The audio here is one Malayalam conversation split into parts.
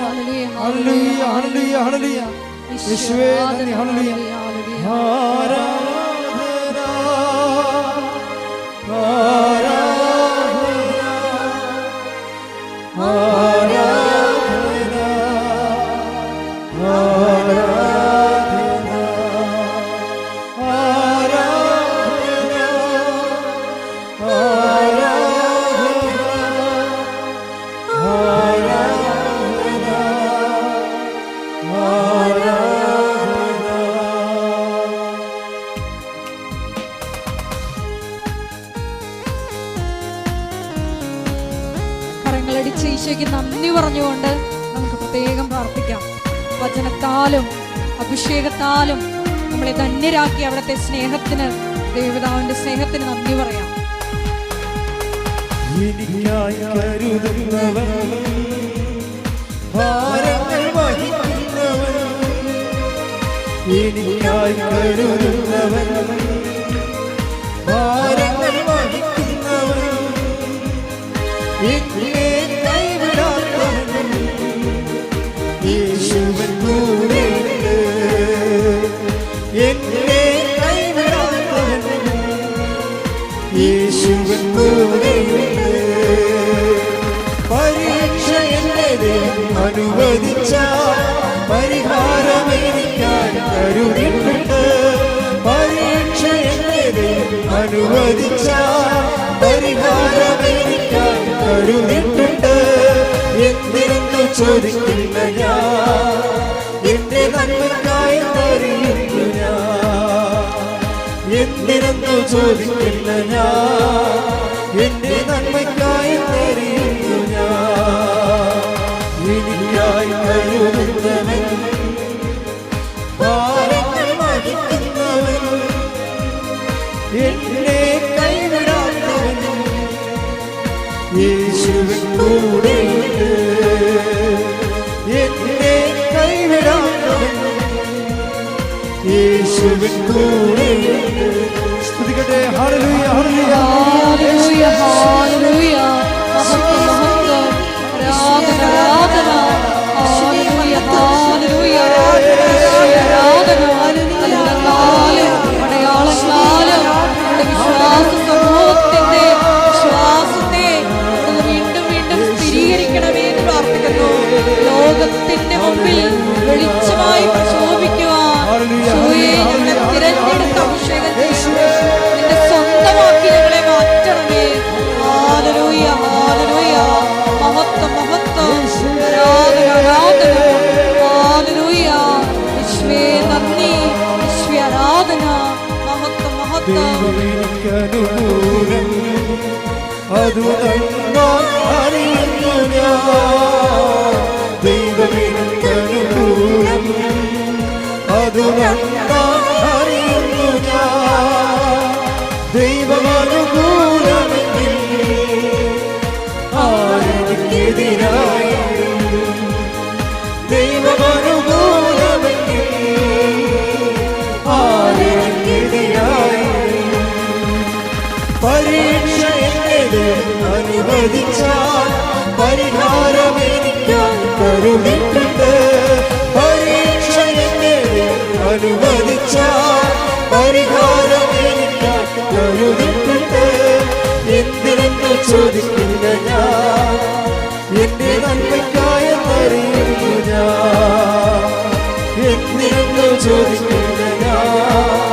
ഹല്ലേലൂയ ഹല്ലേലൂയ ഹല്ലേലൂയ യേശുവേ നന്ദി ഹല്ലേലൂയ ആരാധന ആരാധന ആരാധന ഈശോയ്ക്ക് നന്ദി പറഞ്ഞുകൊണ്ട് നമുക്ക് പ്രത്യേകം പ്രാർത്ഥിക്കാം. വചനത്താലും അഭിഷേകത്താലും നമ്മളെ ധന്യരാക്കി അവിടുത്തെ സ്നേഹത്തിന്, ദേവതാവിന്റെ സ്നേഹത്തിന് നന്ദി പറയാം. എനിക്കായി കരുതുന്നവൻ, ഭാരങ്ങൾ വഹിക്കുന്നവൻ, എനിക്കായി കരുതുന്നവൻ, ഭാരങ്ങൾ വഹിക്കുന്നവൻ, എന്നെ കൈവിടാത്തവൻ, യേശുവൻ കൂടെയുണ്ട്. എന്നെ കൈവിടാത്തവൻ, യേശുവൻ കൂടെയുണ്ട്. പരീക്ഷ എന്നെ അനുവദിച്ച പരിഹാരം എനിക്കായി കരുതിയിട്ടുണ്ട്. പരീക്ഷ എന്നെ അനുവദിച്ച പരിഹാരം എനിക്കായി കരുതിയിട്ടുണ്ട്. എന്തിനെന്ന് ചോദിക്കില്ല ഞാൻ, എന്റെ നന്മക്കായി അറിയുന്നു ഞാൻ. എന്തിനെന്ന് ചോദിക്കില്ല ഞാൻ, എന്റെ നന്മക്കായി അറിയുന്നു ഞാൻ. എനിക്കായി കരുതുന്നവൻ, ഭാരങ്ങൾ വഹിക്കുന്നവൻ, എന്നെ കൈവിടാത്തവൻ, യേശുവിൻ കൂടെയുണ്ട്. എന്നെ കൈവിടാത്തവൻ, യേശുവിൻ കൂടെയുണ്ട്. സ്തുതിക്കട്ടെ. ഹല്ലേലൂയ ഹല്ലേലൂയ ഹല്ലേലൂയ ഹല്ലേലൂയ. മഹത്വം മഹത്വം. ആരാധന ആരാധന. ഹല്ലേലൂയ ഹല്ലേലൂയ. ആരാധന അത്ഭുതങ്ങളാലും അടയാളങ്ങളാലും നമ്മുടെ വിശ്വാസ സമൂഹത്തിന്റെ വിശ്വാസത്തെ വീണ്ടും വീണ്ടും സ്ഥിരീകരിക്കണമേ എന്ന് പ്രാർത്ഥിക്കുന്നു. ലോകത്തിന്റെ മുമ്പിൽ വെളിച്ചമായി പ്രശോഭിക്കുവാൻ ഞങ്ങളെ തിരഞ്ഞെടുത്ത അഭിഷേകം നിന്റെ സ്വന്തമാക്കി ഞങ്ങളെ മാറ്റണമേ. ഹല്ലേലൂയ ഹല്ലേലൂയ. മഹത്വം മഹത്വം. ആരാധന ആരാധന. ഹല്ലേലൂയ. യേശുവേ നന്ദി. യേശുവേ ആരാധന. മഹത്വം മഹത്വം. ദൈവമേനിക്കനുകൂലം അതു അറിയുന്നു ഞാൻ. ദൈവമേനിക്കനുകൂലം അതു അറിയുന്നു ഞാൻ. ദൈവമനുകൂലമെങ്കിൽ ആരെനിക്കെതിരായി. ദൈവമനുകൂലമെങ്കിൽ ആരെനിക്കെതിരായി. പരീക്ഷ എന്നെ അനുവദിച്ചാൽ പരിഹാരം എനിക്കായി കരുതിയിട്ടുണ്ട്. പരീക്ഷ എന്നെ അനുവദിച്ചാൽ പരിഹാരം എനിക്കായി കരുതിയിട്ടുണ്ട്. എന്തിനെന്ന് ചോദിക്കില്ല ഞാൻ, എന്റെ നന്മയ്ക്കായി അറിയുന്നു ഞാൻ. എന്തിനെന്ന് ചോദിക്കില്ല ഞാൻ,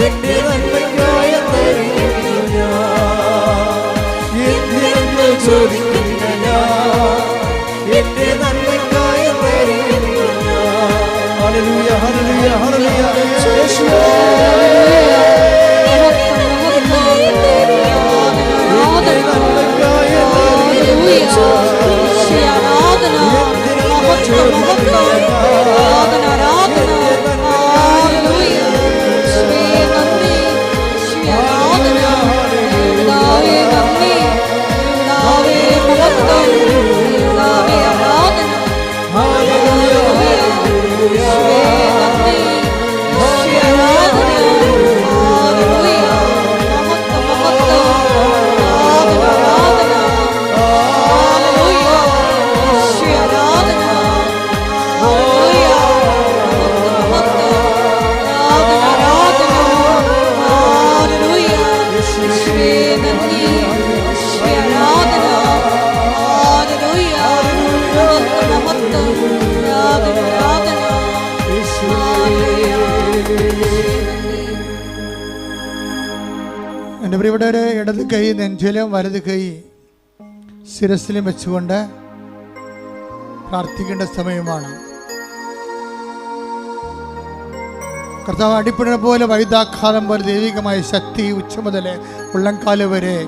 എന്റെ നന്മയ്ക്കായി അറിയുന്നു ഞാൻ. എന്തിനെന്ന് ചോദിക്കില്ല ഞാൻ, എന്റെ നന്മയ്ക്കായി അറിയുന്നു ഞാൻ. ഹല്ലേലൂയ ഹല്ലേലൂയ ഹല്ലേലൂയ. യേശുവേ ഇവിടെ ഒരു ഇടത് കൈ നെഞ്ചിലും വലത് കൈ ശിരസിലും വെച്ചുകൊണ്ട് പ്രാർത്ഥിക്കേണ്ട സമയമാണ്. കർത്താവ് അടിപ്പിട പോലെ വൈദ്യാഘാതം പോലെ ദൈവികമായ ശക്തി ഉച്ച മുതൽ ഉള്ളംകാല് വരെ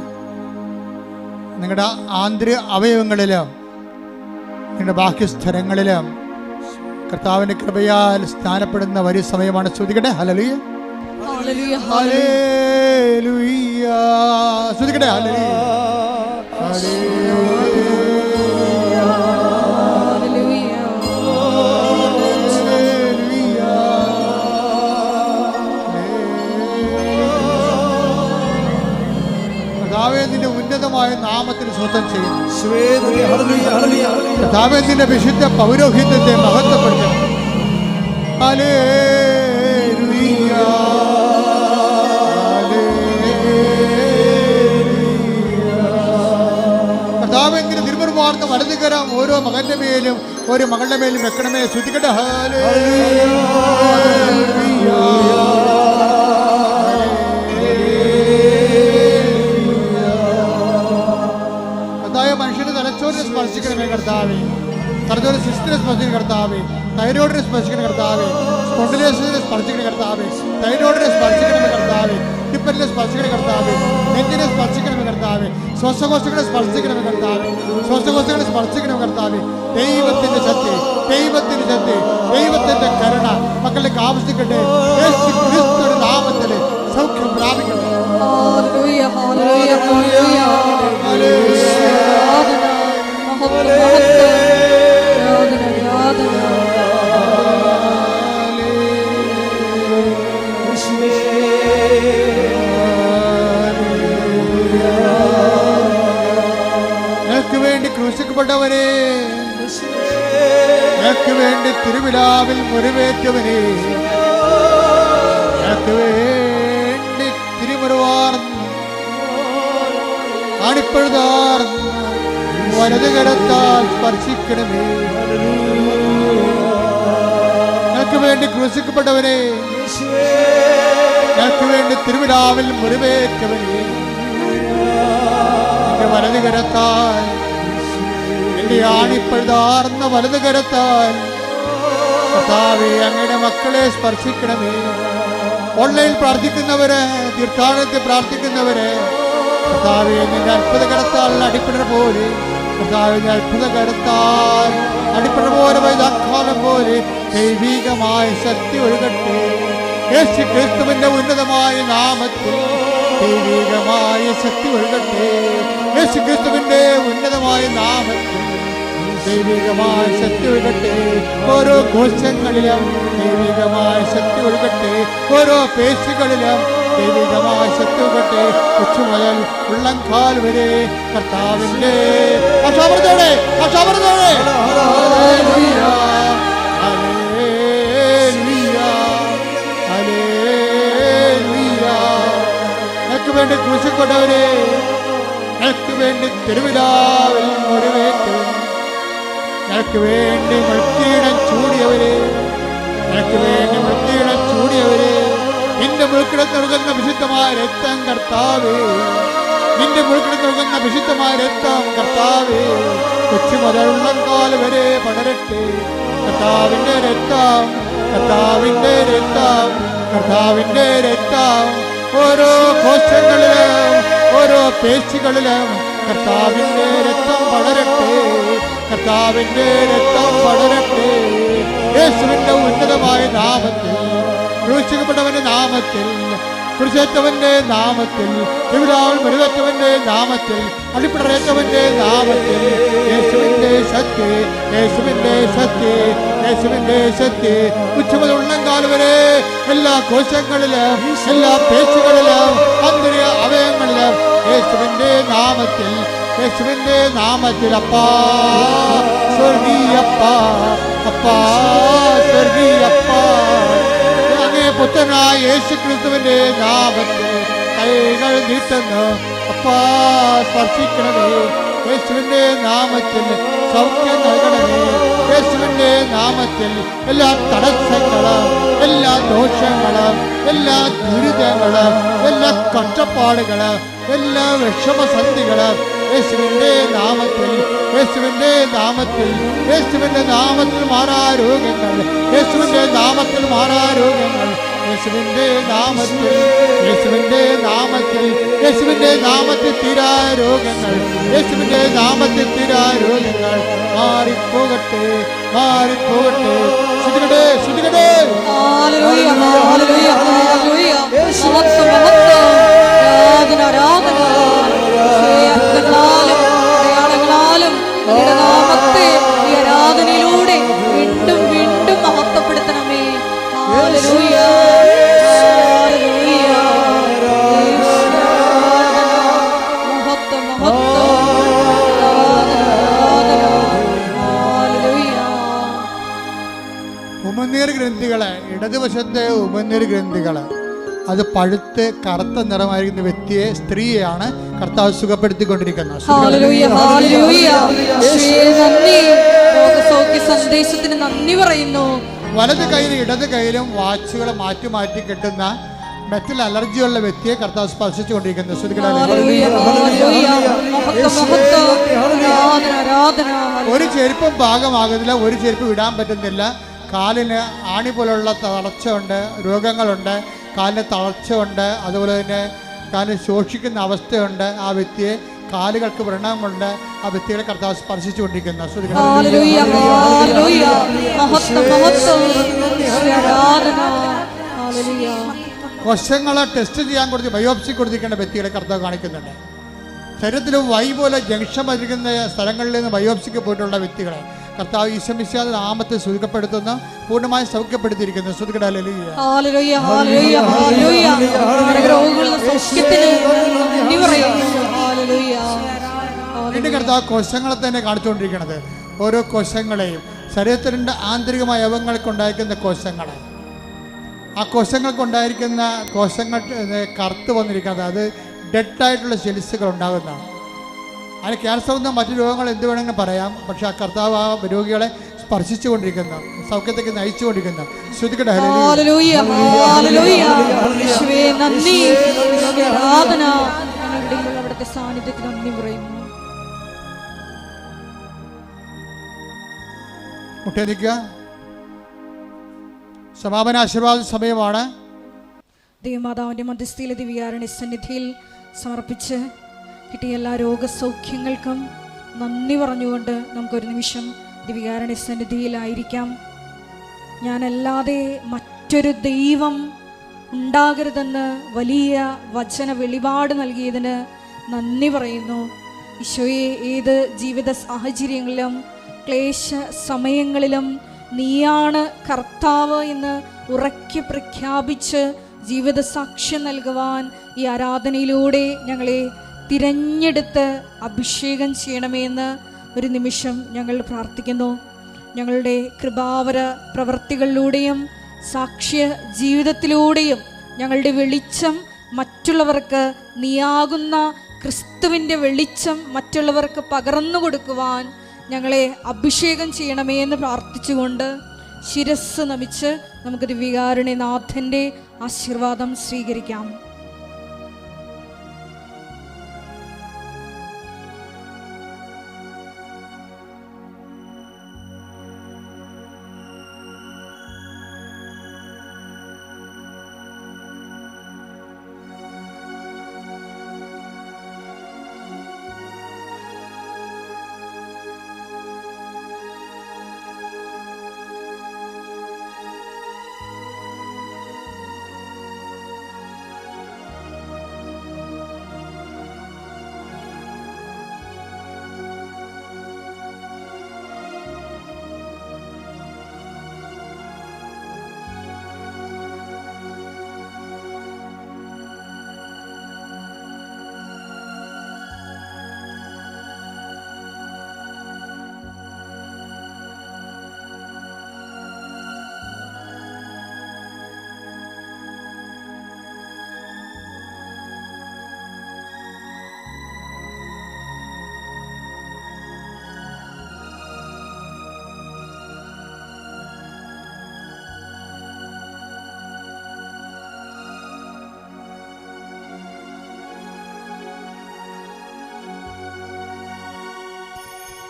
നിങ്ങളുടെ ആന്തരിക അവയവങ്ങളിലും നിങ്ങളുടെ ബാഹ്യ സ്ഥലങ്ങളിലും കർത്താവിന്റെ കൃപയാൽ സ്നാനപ്പെടുന്ന വലിയ സമയമാണ്. ശ്രദ്ധിക്കട്ടെ. ഹല്ലേലൂയ ഹല്ലേലൂയ ഹല്ലേലൂയ. ശ്രദ്ധിക്കട്ടെ. ഹല്ലേലൂയ ഹല്ലേലൂയ. നിന്റെ ഉന്നതമായ നാമത്തിന് സ്വന്തം ചെയ്യുന്നു. കർത്താവേ, നിന്റെ വിശുദ്ധ പൗരോഹിത്യത്തെ മഹത്വപ്പെടുത്തുന്നു. ഹല്ലേലൂയ കർത്താവേ, നിന്റെ തിരുമുറുമാർന്ന വലതുകരം ഓരോ മകന്റെ മേലും ഓരോ മകളുടെ മേലും വെക്കണമേ. ശ്രദ്ധിക്കട്ടെ. ഹല്ലേലൂയ. മനുഷ്യന്റെ തലച്ചോറിനെ സ്പർശിക്കണമേ കർത്താവേ. തലച്ചോറ് സിസ്റ്റിനെ സ്പർശിക്കുന്ന കർത്താവേ. തൈറോയിഡിനെ സ്പർശിക്കുന്ന കർത്താവേ. സ്പോണ്ടിലോസിസിനെ സ്പർശിക്കുന്ന കർത്താവേ. തൈറോയിഡിനെ സ്പർശിക്കണമേ കർത്താവേ. ഹിപ്പറ്റിനെ സ്പർശിക്കുന്ന കർത്താവേ. നെഞ്ചിനെ സ്പർശിക്കണമേ കർത്താവേ. ശ്വാസകോശങ്ങളെ സ്പർശിക്കണമേ കർത്താവേ. ശ്വാസകോശങ്ങളെ സ്പർശിക്കണമേ കർത്താവേ. ദൈവത്തിന്റെ ശക്തി, ദൈവത്തിന്റെ ശക്തി, ദൈവത്തിന്റെ കരുണ മക്കളിലേക്ക് ആവശ്യിക്കട്ടെ. യേശു ക്രിസ്തുവിന്റെ നാമത്തിൽ സൗഖ്യം പ്രാപിക്കട്ടെ. ഹല്ലേലൂയ ഹല്ലേലൂയ ഹല്ലേലൂയ. ഞങ്ങൾക്ക് വേണ്ടി ക്രൂശിക്കപ്പെട്ടവനെ, ഞങ്ങൾക്ക് വേണ്ടി തിരുവിലാവിൽ മുറിവേറ്റവനെ, ഞങ്ങൾക്ക് വേണ്ടി തിരുമുറിവാർന്ന് അണിപ്പഴുതാർന്ന് വലത് കരത്താൽ സ്പർശിക്കണമേ. ഞങ്ങൾക്ക് വേണ്ടി ക്രൂശിക്കപ്പെട്ടവനെ, ഞങ്ങൾക്ക് വേണ്ടി തിരുവിലാവിൽ മുറിവേറ്റവനെ, എന്റെ വലത് കരത്താൽ, എന്റെ ആണിപ്പഴുതാർന്ന വലത് കരത്താൽ കർത്താവേ അങ്ങയുടെ മക്കളെ സ്പർശിക്കണമേ. ഓൺലൈനിൽ പ്രാർത്ഥിക്കുന്നവര്, തീർത്ഥാടനത്തിൽ പ്രാർത്ഥിക്കുന്നവര്, കർത്താവേ നിന്റെ അത്ഭുത കരത്താൽ അടിപ്പിട പോലെ, കർത്താവിന്റെ അത്ഭുത കരത്താൽ അടിപ്പിട പോലെ വൈദാഘാതം പോലെ ദൈവികമായ ശക്തി ഒഴുകട്ടെ. യേശു ക്രിസ്തുവിന്റെ ഉന്നതമായ നാമത്തിൽ ദൈവികമായ ശക്തി ഒഴുകട്ടെ. യേശു ക്രിസ്തുവിന്റെ ഉന്നതമായ നാമത്തിൽ ദൈവികമായ ശക്തി ഒഴുകട്ടെ. ഓരോ കോശങ്ങളിലും ദൈവികമായ ശക്തി ഒഴുകട്ടെ. ഓരോ പേശികളിലും ദൈവികമായ ശക്തി ഒഴുകട്ടെ. ഉച്ച മുതൽ ഉള്ളംകാൽ വരെ കർത്താവിന്റെ ഹല്ലേലൂയ ഹല്ലേലൂയ ഹല്ലേലൂയ. ഞങ്ങൾക്ക് വേണ്ടി ക്രൂശിക്കപ്പെട്ടവരെ, ഞങ്ങൾക്ക് വേണ്ടി തിരുവിലാവിൽ മുറിവേറ്റവരെ, ഞങ്ങൾക്ക് വേണ്ടി മൃത്യുടം ചൂടിയവരെ, ഞങ്ങൾക്ക് വേണ്ടി മൃത്യുടം ചൂടിയവരെ, നിന്റെ മുഴുക്കിടത്ത് നൽകുന്ന വിശുദ്ധമായ രക്തം കർത്താവേ, നിന്റെ മുഴുക്കിടത്ത് നൽകുന്ന വിശുദ്ധമായ രക്തം കർത്താവേ, കൊച്ചു മുതൽ ഉള്ളംകാൽ വരെ പടരട്ടെ. കർത്താവിന്റെ രക്തം, കർത്താവിന്റെ രക്തം, കർത്താവിന്റെ രക്തം ഓരോ കോശങ്ങളിലും ഓരോ പേശികളിലും കർത്താവിന്റെ രക്തം പടരട്ടെ. കർത്താവിന്റെ രക്തം പടരട്ടെ. യേശുവിന്റെ ഉന്നതമായ നാമത്തിൽ, ക്രൂശിക്കപ്പെട്ടവന്റെ നാമത്തിൽ, കുരിശേറ്റവന്റെ നാമത്തിൽ, തിരുവിലാവിൽ മുറിവേറ്റവന്റെ നാമത്തിൽ, അടിപ്പിടറേറ്റവന്റെ നാമത്തിൽ യേശുവിന്റെ ശക്തി, യേശുവിന്റെ ശക്തി, യേശുവിന്റെ ശക്തി ഉച്ചമുതൽ ഉള്ളംകാൽ വരെ എല്ലാ കോശങ്ങളിലും എല്ലാ പേശികളിലും ആന്തരിക അവയവങ്ങളിലും യേശുവിന്റെ നാമത്തിൽ, യേശുവിന്റെ നാമത്തിൽ അപ്പാ സ്വർഗീയപ്പാ, അപ്പാ സ്വർഗീയപ്പാ, അങ്ങേ പുത്രനായ യേശു ക്രിസ്തുവിന്റെ നാമത്തിൽ കൈകൾ നീട്ടുന്നു. അപ്പാ സ്പർശിക്കണമേ. യേശുവിന്റെ നാമത്തിൽ സൗഖ്യം നൽകണമേ. യേശുവിന്റെ നാമത്തിൽ എല്ലാ തടസ്സങ്ങളും, എല്ലാ ദോഷങ്ങളും, എല്ലാ ദുരിതങ്ങളും, എല്ലാ കഷ്ടപ്പാടുകളും, എല്ലാ വിഷമസന്ധികളും യേശുവിൻ്റെ നാമത്തിൽ, യേശുവിൻ്റെ നാമത്തിൽ, യേശുവിൻ്റെ നാമത്തിൽ മാറാ രോഗങ്ങൾ, യേശുവിൻ്റെ നാമത്തിൽ മാറാ രോഗങ്ങൾ, യേശുവിൻ്റെ നാമത്തിൽ, യേശുവിൻ്റെ നാമത്തിൽ, യേശുവിൻ്റെ നാമത്തിൽ തീരാ രോഗങ്ങൾ, യേശുവിൻ്റെ നാമത്തിൽ തീരാ രോഗങ്ങൾ മാറിപ്പോകട്ടെ, മാറിപ്പോകട്ടെ. ശ്രുതികടേ, ശ്രുതികടേ. ഹല്ലേലൂയ, ഹല്ലേലൂയ, ഹല്ലേലൂയ. മഹത്വം, മഹത്വം. ആരാധന, ആരാധന. അത്ഭുതങ്ങളാലും അടയാളങ്ങളാലും അങ്ങയുടെ നാമത്തെ ഈ ആരാധനയിലൂടെ വീണ്ടും വീണ്ടും മഹത്വപ്പെടുത്തണമേ. ഹല്ലേലൂയ, ഹല്ലേലൂയ. മഹത്വം, മഹത്വം. ആരാധന, ഹല്ലേലൂയ. ഉമനീർ ഗ്രന്ഥികള്, ഇടതുവശത്തെ ഉമനീർ ഗ്രന്ഥികള് അത് പഴുത്ത് കറുത്ത നിറമായിരിക്കുന്ന വ്യക്തിയെ, സ്ത്രീയെയാണ് കർത്താവ് സുഖപ്പെടുത്തിക്കൊണ്ടിരിക്കുന്നത്. Hallelujah, hallelujah. യേശുവേ നന്ദി. രോഗസൗഖ്യ സന്ദേശത്തിന് നന്ദി പറയുന്നു. വലത് കൈയിലും ഇടത് കൈയിലും വാച്ചുകൾ മാറ്റി മാറ്റി കെട്ടുന്ന മെറ്റൽ അലർജിയുള്ള വ്യക്തിയെ കർത്താവ് സ്പർശിച്ചുകൊണ്ടിരിക്കുന്നു. ഹല്ലേലൂയ, ഹല്ലേലൂയ. മഹത്വം, മഹത്വം. ആരാധന, ആരാധന. ഒരു ചെരുപ്പും പാകമാകുന്നില്ല, ഒരു ചെരുപ്പ് വിടാൻ പറ്റുന്നില്ല. കാലിന് ആണി പോലുള്ള തളർച്ചയുണ്ട്, രോഗങ്ങളുണ്ട്, കാലിന് തളർച്ചയുണ്ട്, അതുപോലെ തന്നെ കാലിന് ശോഷിക്കുന്ന അവസ്ഥയുണ്ട്. ആ വ്യക്തിയെ കാലുകൾക്ക് വ്രണമുണ്ട്. ആ വ്യക്തികളെ കർത്താവ് സ്പർശിച്ചുകൊണ്ടിരിക്കുന്നു. ഹല്ലേലൂയ, ഹല്ലേലൂയ. മഹത്വം, മഹത്വം. ആരാധന. ഹല്ലേലൂയ. കോശങ്ങളെ ടെസ്റ്റ് ചെയ്യാൻ കൊടുത്ത് ബയോപ്സി കൊടുത്തിരിക്കേണ്ട വ്യക്തികളെ കർത്താവ് കാണിക്കുന്നുണ്ട്. ശരീരത്തിൽ വൈ പോലെ ജംഗ്ഷൻ പതിരിക്കുന്ന സ്ഥലങ്ങളിൽ നിന്ന് ബയോപ്സിക്ക് പോയിട്ടുള്ള വ്യക്തികളെ കർത്താവ് ഈശോമിശിഹായുടെ നാമത്തിൽ സുഖപ്പെടുത്തുന്നു, പൂർണ്ണമായി സൗഖ്യപ്പെടുത്തിയിരിക്കുന്നു. ഹല്ലേലൂയ, ഹല്ലേലൂയ, ഹല്ലേലൂയ. രോഗങ്ങളുടെ സൗഖ്യത്തിന് നന്ദി പറയുന്നു. ഹല്ലേലൂയ. വീണ്ടും കർത്താവ് കോശങ്ങളെ തന്നെ കാണിച്ചുകൊണ്ടിരിക്കുന്നത്. ഓരോ കോശങ്ങളെയും ശരീരത്തിൻ്റെ ആന്തരികമായ അവയവങ്ങൾക്കുണ്ടായിരിക്കുന്ന കോശങ്ങളെ, ആ കോശങ്ങൾക്കുണ്ടായിരിക്കുന്ന കോശങ്ങൾ കറുത്ത് വന്നിരിക്കുന്നത്, അത് ഡെഡായിട്ടുള്ള സെൽസുകൾ ഉണ്ടാകുന്നതാണ്. അതിന് ക്യാൻസർ എന്ന മറ്റു രോഗങ്ങൾ എന്ത് വേണമെങ്കിലും പറയാം. പക്ഷെ ആ കർത്താവ് ആ രോഗികളെ സ്പർശിച്ചുകൊണ്ടിരിക്കുന്നു, സൗഖ്യത്തേക്ക് നയിച്ചുകൊണ്ടിരിക്കുന്നു. ശ്രുതികട. Hallelujah, hallelujah. യേശുവേ നന്ദി. ആരാധന. ഞങ്ങളുടെ അവിടുത്തെ സാന്നിധ്യത്തിന് നന്ദി പറയുന്നു. മുട്ടേനിക്കുക. സമാപന ആശീർവാദ സമയമാണ്. ദേവമാതാവിന്റെ മധ്യസ്ഥയിലെ ദിവ്യാരണി സന്നിധിയിൽ സമർപ്പിച്ച് കിട്ടിയ എല്ലാ രോഗസൗഖ്യങ്ങൾക്കും നന്ദി പറഞ്ഞുകൊണ്ട് നമുക്കൊരു നിമിഷം ദിവ്യാരണി സന്നിധിയിലായിരിക്കാം. ഞാനല്ലാതെ മറ്റൊരു ദൈവം ഉണ്ടാകരുതെന്ന് വലിയ വചന വെളിപാട് നൽകിയതിന് നന്ദി പറയുന്നു. ഈശോയെ, ഏത് ജീവിത സാഹചര്യങ്ങളിലും ക്ലേശ സമയങ്ങളിലും നീയാണ് കർത്താവ് എന്ന് ഉറക്കെ പ്രഖ്യാപിച്ച് ജീവിത സാക്ഷ്യം നൽകുവാൻ ഈ ആരാധനയിലൂടെ ഞങ്ങളെ തിരഞ്ഞെടുത്ത് അഭിഷേകം ചെയ്യണമേ എന്ന് ഒരു നിമിഷം ഞങ്ങൾ പ്രാർത്ഥിക്കുന്നു. ഞങ്ങളുടെ കൃപാവര പ്രവൃത്തികളിലൂടെയും സാക്ഷ്യ ജീവിതത്തിലൂടെയും ഞങ്ങളുടെ വെളിച്ചം മറ്റുള്ളവർക്ക്, നീയാകുന്ന ക്രിസ്തുവിൻ്റെ വെളിച്ചം മറ്റുള്ളവർക്ക് പകർന്നു കൊടുക്കുവാൻ ഞങ്ങളെ അഭിഷേകം ചെയ്യണമേ എന്ന് പ്രാർത്ഥിച്ചുകൊണ്ട് ശിരസ് നമിച്ച് നമുക്ക് ദിവ്യകാരുണ്യനാഥൻ്റെ ആശീർവാദം സ്വീകരിക്കാം.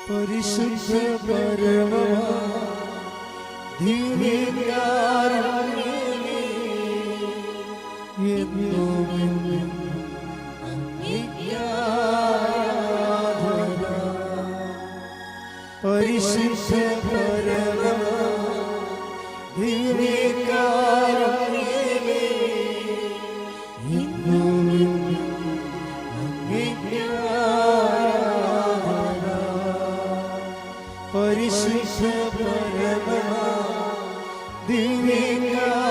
പരിശുദ്ധ പരമമാ ദിവ്യകാരുണ്യമേ, എന്നും അങ്ങേക്കാരാധന. പരിശുദ്ധ പരമമാ ദിവ്യകാരുണ്യമേ, എന്നും അങ്ങേക്കാരാധന. പരിശുദ്ധ പരമമാ ദിവ്യകാരുണ്യമേ,